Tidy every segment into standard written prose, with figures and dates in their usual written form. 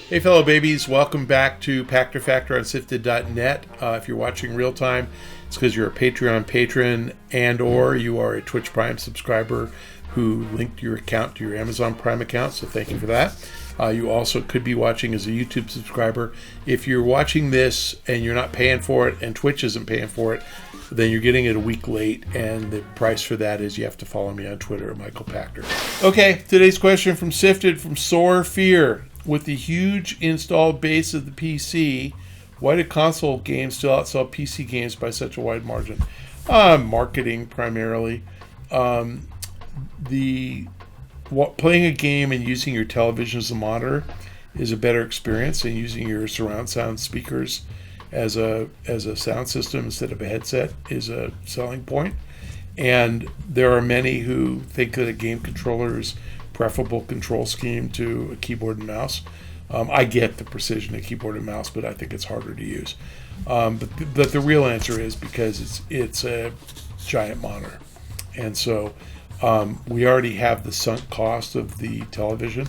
Hey fellow babies, welcome back to Pachter Factor on SIFTD.net. If you're watching real time, it's because you're a Patreon patron and or you are a Twitch Prime subscriber who linked your account to your Amazon Prime account, so thank you for that. You also could be watching as a YouTube subscriber. If you're watching this and you're not paying for it and Twitch isn't paying for it, then you're getting it a week late, and the price for that is you have to follow me on Twitter at Michael Pachter. Okay, today's question from SIFTD from Sore Fear. With the huge installed base of the PC, why do console games still outsell PC games by such a wide margin? Marketing primarily. Playing a game and using your television as a monitor is a better experience than using your surround sound speakers as a sound system instead of a headset is a selling point. And there are many who think that a game controller is preferable control scheme to a keyboard and mouse. I get the precision of keyboard and mouse, but I think it's harder to use. But the real answer is because it's a giant monitor. And so we already have the sunk cost of the television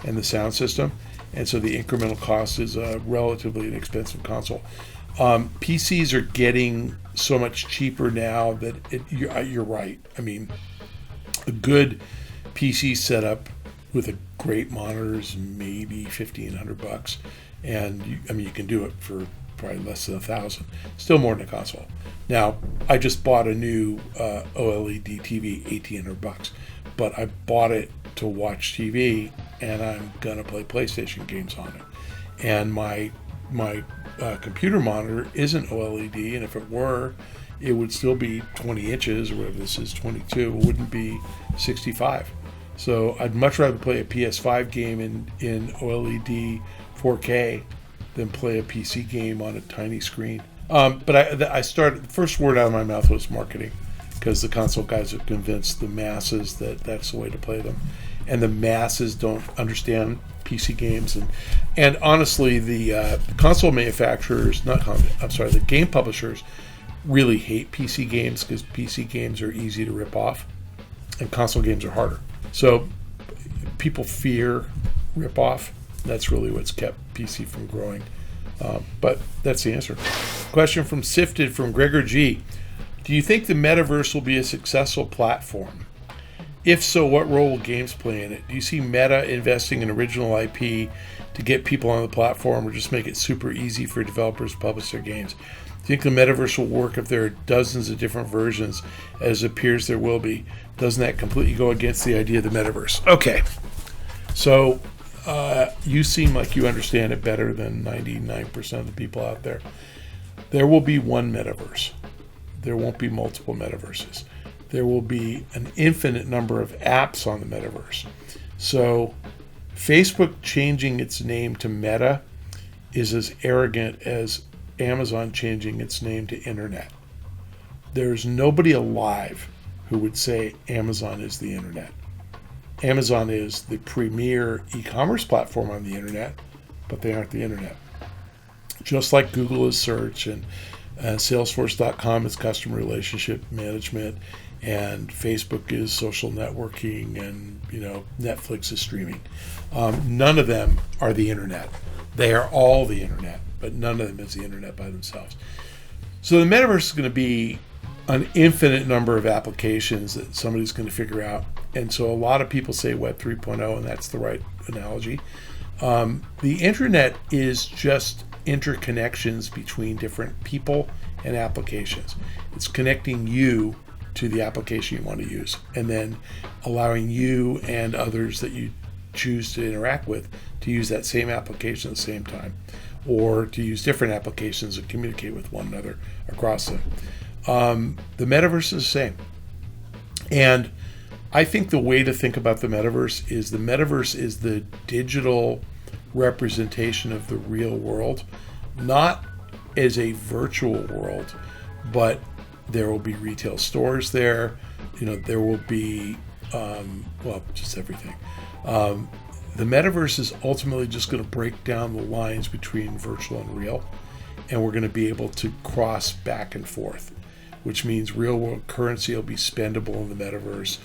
and the sound system. And so the incremental cost is a relatively inexpensive console. PCs are getting so much cheaper now that you're right. I mean, a good PC setup with a great monitor is maybe $1,500, and you can do it for probably less than $1,000. Still more than a console. Now, I just bought a new OLED TV, $1,800, but I bought it to watch TV, and I'm gonna play PlayStation games on it. And my computer monitor isn't OLED, and if it were, it would still be 20 inches, or whatever this is, 22. It wouldn't be 65. So I'd much rather play a PS5 game in OLED 4K than play a PC game on a tiny screen. But I started, the first word out of my mouth was marketing, because the console guys have convinced the masses that that's the way to play them. And the masses don't understand PC games. And honestly, the console manufacturers, the game publishers really hate PC games because PC games are easy to rip off and console games are harder. So people fear rip-off. That's really what's kept PC from growing. But that's the answer. Question from SIFTD from Gregor G. Do you think the Metaverse will be a successful platform? If so, what role will games play in it? Do you see Meta investing in original IP to get people on the platform, or just make it super easy for developers to publish their games? Do you think the Metaverse will work if there are dozens of different versions, as it appears there will be? Doesn't that completely go against the idea of the Metaverse? Okay, so you seem like you understand it better than 99% of the people out there. There will be one Metaverse. There won't be multiple Metaverses. There will be an infinite number of apps on the Metaverse. So Facebook changing its name to Meta is as arrogant as Amazon changing its name to Internet. There's nobody alive who would say Amazon is the Internet. Amazon is the premier e-commerce platform on the Internet, but they aren't the Internet. Just like Google is search, and Salesforce.com is customer relationship management, and Facebook is social networking, and Netflix is streaming. None of them are the Internet. They are all the Internet, but none of them is the Internet by themselves. So the Metaverse is going to be an infinite number of applications that somebody's going to figure out. And so a lot of people say Web 3.0, and that's the right analogy. The Internet is just interconnections between different people and applications. It's connecting you to the application you want to use, and then allowing you and others that you choose to interact with to use that same application at the same time, or to use different applications to communicate with one another across them. The Metaverse is the same. And I think the way to think about the Metaverse is the digital representation of the real world, not as a virtual world, but there will be retail stores there. There will be, just everything. The Metaverse is ultimately just going to break down the lines between virtual and real, and we're going to be able to cross back and forth, which means real world currency will be spendable in the Metaverse.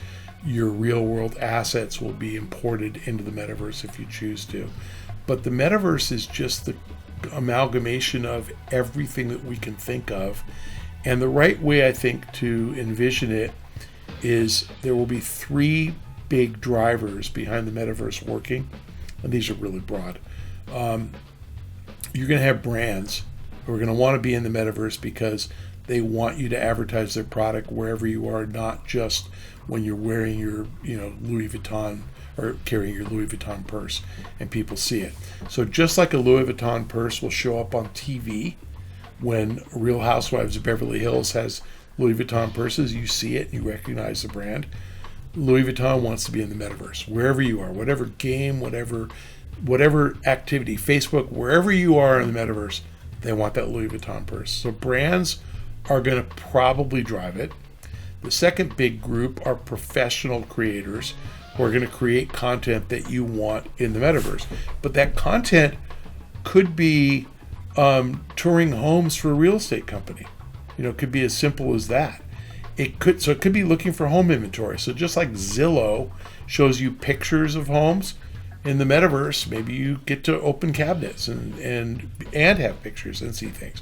your real world assets will be imported into the metaverse if you choose to. But the metaverse is just the amalgamation of everything that we can think of. And the right way, I think, to envision it is there will be three big drivers behind the metaverse working. And these are really broad. You're going to have brands who are going to want to be in the metaverse because they want you to advertise their product wherever you are, not just when you're wearing your, Louis Vuitton or carrying your Louis Vuitton purse and people see it. So just like a Louis Vuitton purse will show up on TV when Real Housewives of Beverly Hills has Louis Vuitton purses, you see it and you recognize the brand. Louis Vuitton wants to be in the metaverse, wherever you are, whatever game, whatever activity, Facebook, wherever you are in the metaverse, they want that Louis Vuitton purse. So brands are going to probably drive it. The second big group are professional creators who are going to create content that you want in the metaverse. But that content could be touring homes for a real estate company. It could be as simple as that. It could be looking for home inventory. So just like Zillow shows you pictures of homes, in the metaverse, maybe you get to open cabinets and have pictures and see things.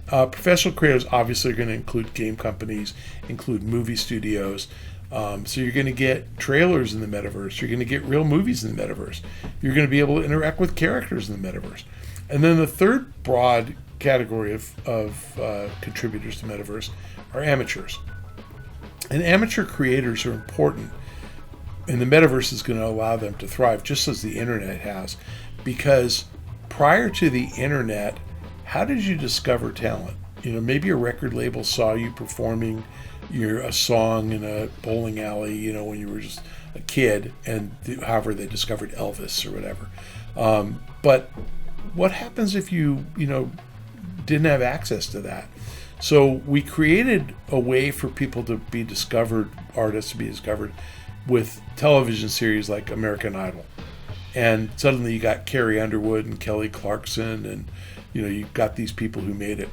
Professional creators obviously are going to include game companies, include movie studios. So you're going to get trailers in the metaverse. You're going to get real movies in the metaverse. You're going to be able to interact with characters in the metaverse. And then the third broad category of contributors to metaverse are amateurs. And amateur creators are important. And the metaverse is going to allow them to thrive, just as the internet has. Because prior to the internet, how did you discover talent? Maybe a record label saw you performing a song in a bowling alley, when you were just a kid, and however they discovered Elvis or whatever. But what happens if you, didn't have access to that? So we created a way for people to be discovered, artists to be discovered, with television series like American Idol. And suddenly you got Carrie Underwood and Kelly Clarkson, and you got these people who made it.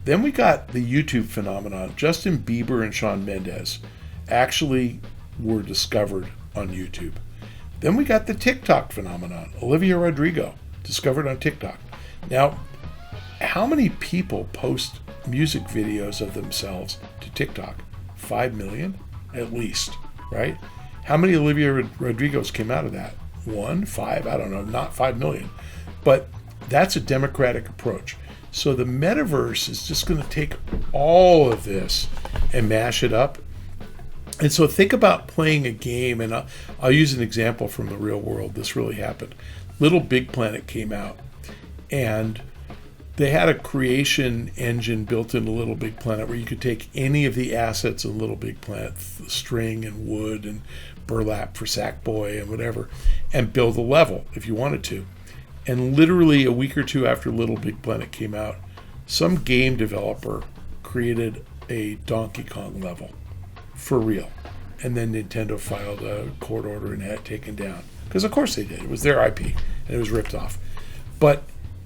Then we got the YouTube phenomenon. Justin Bieber and Shawn Mendes actually were discovered on YouTube. Then we got the TikTok phenomenon. Olivia Rodrigo, discovered on TikTok. Now, how many people post music videos of themselves to TikTok? 5 million? At least, right? How many Olivia Rodrigos came out of that? 1, 5, I don't know, not 5 million. But that's a democratic approach. So the metaverse is just going to take all of this and mash it up. And so think about playing a game, and I'll use an example from the real world. This really happened. Little Big Planet came out, and they had a creation engine built into Little Big Planet where you could take any of the assets in Little Big Planet, string and wood and burlap for Sackboy and whatever, and build a level if you wanted to. And literally a week or two after Little Big Planet came out, some game developer created a Donkey Kong level for real. And then Nintendo filed a court order and had it taken down. Because of course they did. It was their IP and it was ripped off. But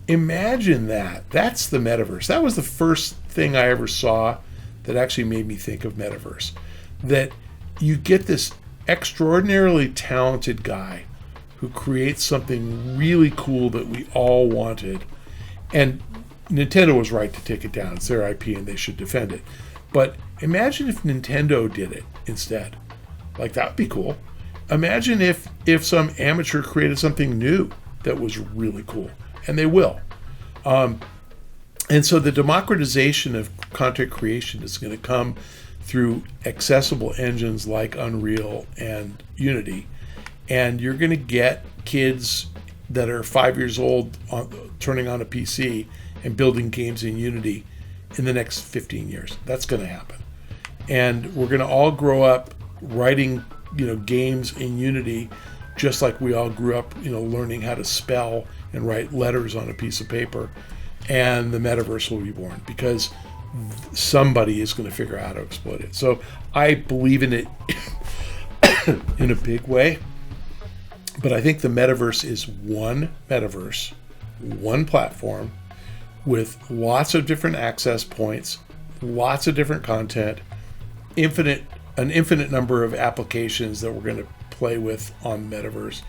imagine that. That's the metaverse. That was the first thing I ever saw that actually made me think of metaverse. That you get this extraordinarily talented guy who creates something really cool that we all wanted. And Nintendo was right to take it down. It's their IP and they should defend it. But imagine if Nintendo did it instead. Like, that would be cool. Imagine if some amateur created something new that was really cool. And they will. And so the democratization of content creation is going to come through accessible engines like Unreal and Unity. And you're going to get kids that are 5 years old turning on a PC and building games in Unity in the next 15 years. That's going to happen. And we're going to all grow up writing, games in Unity, just like we all grew up, learning how to spell and write letters on a piece of paper. And the metaverse will be born because somebody is going to figure out how to exploit it. So I believe in it in a big way. But I think the metaverse is one metaverse, one platform with lots of different access points, lots of different content, infinite an infinite number of applications that we're going to play with on Metaverse.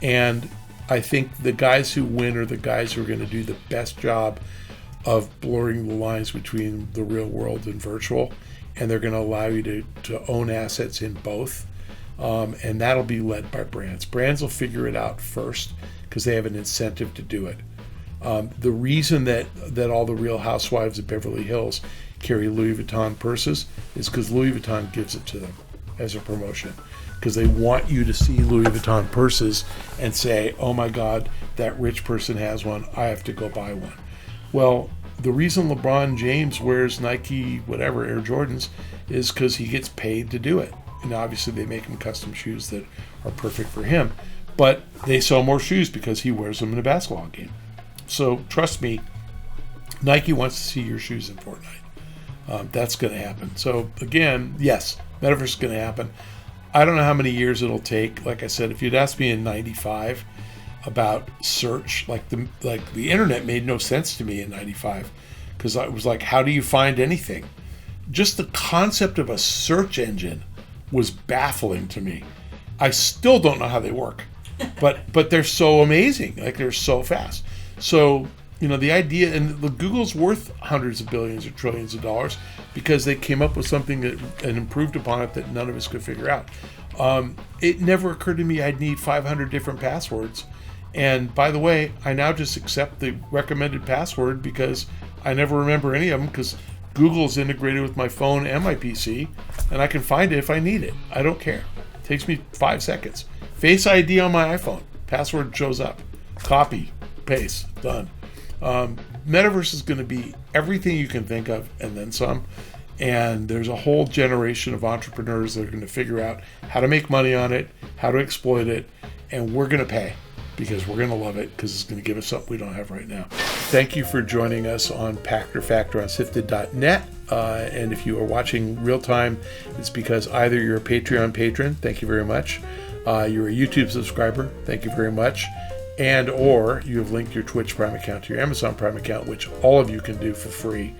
And I think the guys who win are the guys who are going to do the best job of blurring the lines between the real world and virtual. And they're going to allow you to own assets in both. And that'll be led by brands. Brands will figure it out first because they have an incentive to do it. The reason that all the Real Housewives of Beverly Hills carry Louis Vuitton purses is because Louis Vuitton gives it to them as a promotion, because they want you to see Louis Vuitton purses and say, oh my God, that rich person has one, I have to go buy one. Well, the reason LeBron James wears Nike, whatever, Air Jordans, is because he gets paid to do it. And obviously they make him custom shoes that are perfect for him, but they sell more shoes because he wears them in a basketball game. So trust me, Nike wants to see your shoes in Fortnite. That's going to happen. So again, yes, Metaverse is going to happen. I don't know how many years it'll take. Like I said, if you'd asked me in '95 about search, like the internet made no sense to me in '95, because I was like, how do you find anything? Just the concept of a search engine was baffling to me. I still don't know how they work, but they're so amazing. Like, they're so fast. So, the idea, and Google's worth hundreds of billions or trillions of dollars because they came up with something and improved upon it that none of us could figure out. It never occurred to me I'd need 500 different passwords. And by the way, I now just accept the recommended password because I never remember any of them, because Google's integrated with my phone and my PC, and I can find it if I need it. I don't care. It takes me 5 seconds. Face ID on my iPhone. Password shows up. Copy. Paste. Done. Metaverse is going to be everything you can think of and then some. And there's a whole generation of entrepreneurs that are going to figure out how to make money on it, how to exploit it, and we're going to pay because we're going to love it, because it's going to give us something we don't have right now. Thank you for joining us on Pachter Factor on SIFTD.net. And if you are watching real time, it's because either you're a Patreon patron, thank you very much. You're a YouTube subscriber, thank you very much. And or you have linked your Twitch Prime account to your Amazon Prime account, which all of you can do for free.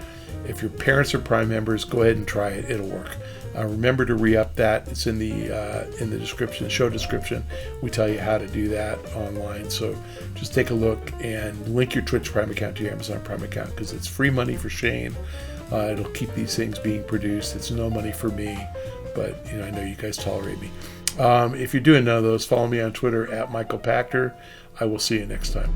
If your parents are Prime members, go ahead and try it. It'll work. Remember to re-up that. It's in the description, show description. We tell you how to do that online. So just take a look and link your Twitch Prime account to your Amazon Prime account, because it's free money for Shane. It'll keep these things being produced. It's no money for me, but I know you guys tolerate me. If you're doing none of those, follow me on Twitter at Michael Pachter. I will see you next time.